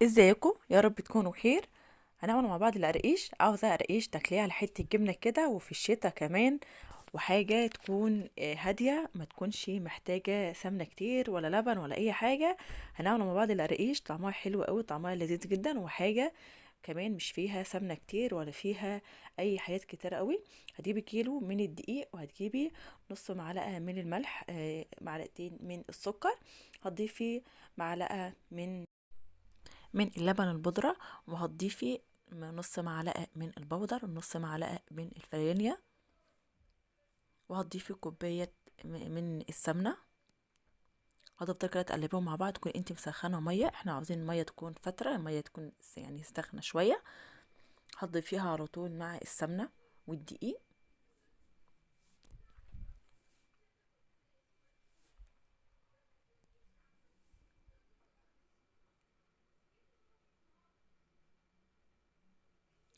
ازيكم؟ يا رب تكونوا خير. هنعمل مع بعض القرقيش. عاوزه قرقيش تاكليه على حته جبنه كده، وفي الشتاء كمان، وحاجه تكون هاديه، ما تكونش محتاجه سمنه كتير ولا لبن ولا اي حاجه. هنعمل مع بعض القرقيش، طعمها حلو قوي، طعمها لذيذ جدا، وحاجه كمان مش فيها سمنه كتير ولا فيها اي حاجات كتير قوي. هتجيبي كيلو من الدقيق، وهتجيبي نص معلقه من الملح، معلقتين من السكر. هتضيفي معلقه من اللبن البودرة، وهتضيفي نص معلقة من البودر، ونص معلقة من الفانيليا، وهتضيفي كوباية من السمنة. هتفضل كده تقلبيهم مع بعض. تكون انت مسخنة مية، احنا عاوزين المية تكون فترة، المية تكون يعني سخنة شوية. هتضيفيها على طول مع السمنة والدقيق.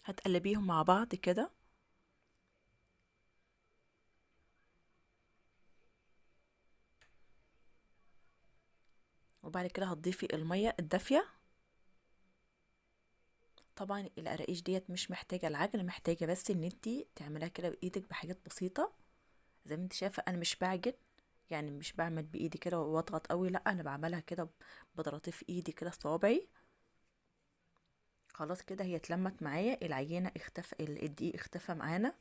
هتقلبيهم مع بعض كده، وبعد كده هتضيفي المية الدافية. طبعا القراقيش ديت مش محتاجة العجن، محتاجة بس ان انتي تعمليها كده بايدك بحاجات بسيطة. زي ما انت شايفة انا مش بعجن، يعني مش بعمل بايدي كده واضغط قوي، لا انا بعملها كده بطراطيف ايدي كده صوابعي. خلاص كده هي اتلمت معايا، العجينه اختفى، الدقيق اختفى معانا.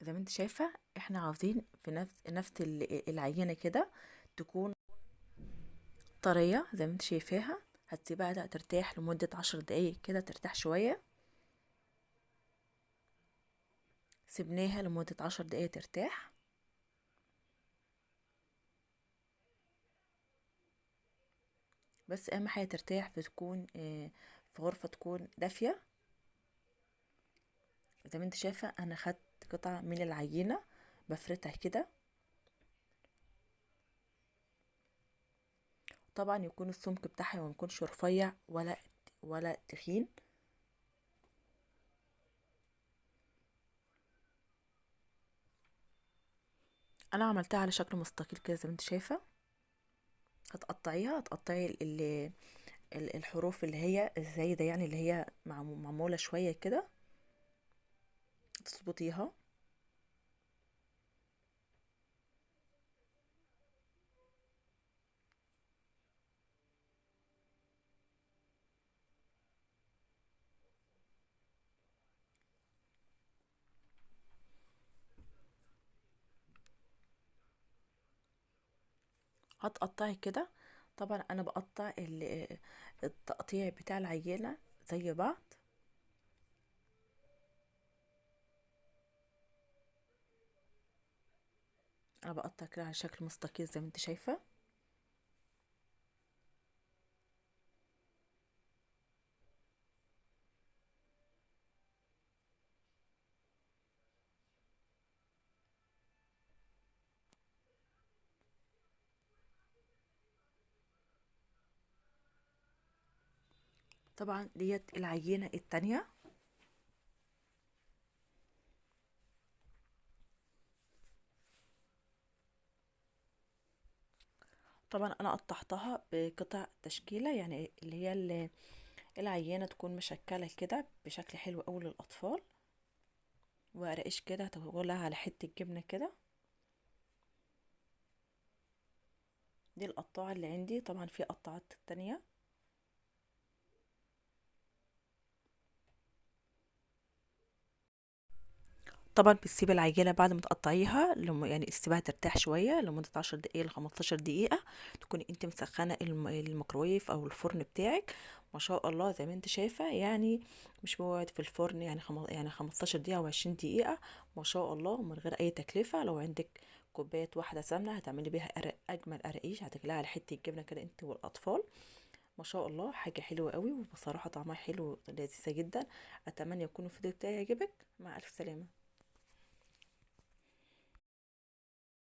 زي ما انت شايفه احنا عاوزين في نفس العجينه كده تكون طريه زي ما انت شايفاها. هتسيبها ده ترتاح لمده 10 دقايق كده، ترتاح شويه. سيبناها لمده 10 دقايق ترتاح. بس اهم حاجه ترتاح، فتكون في غرفه تكون دافيه. زي ما انت شايفه انا خدت قطعه من العجينه، بفردها كده. طبعا يكون السمك بتاعها ما يكونش رفيع ولا تخين. انا عملتها على شكل مستطيل كده زي ما انت شايفه. هتقطعي الحروف اللي هي الزايده، يعني اللي هي معموله شويه كده، تظبطيها. هتقطعي كده. طبعا انا بقطع التقطيع بتاع العجينه زي بعض. انا بقطع كده على شكل مستطيل زي ما انت شايفه. طبعا ديت العجينه التانية. طبعا انا قطعتها بقطع تشكيله، يعني اللي هي العينة تكون مشكلة كده بشكل حلو قوي للأطفال. وأرقش كده هتاكلها على حتة جبنة كده. دي القطاعة اللي عندي، طبعا في قطاعات تانية. طبعا بتسيب العجينة بعد ما تقطعيها يعني تسيبها ترتاح شوية لمدة 10 دقايق ل15 دقيقة. تكوني انت مسخنة الميكرويف او الفرن بتاعك. ما شاء الله زي ما انت شايفة، يعني مش موعد في الفرن، يعني 15 دقيقة او 20 دقيقة. ما شاء الله من غير اي تكلفة. لو عندك كوباية واحدة سمنة هتعملي بيها اجمل قرقيش، هتاكلها على حتة جبنة كده انت والاطفال. ما شاء الله حاجة حلوة قوي، وبصراحة طعمها حلو لذيذة جدا. اتمنى يكون الفيديو بتاعي يعجبك. مع الف سلامة.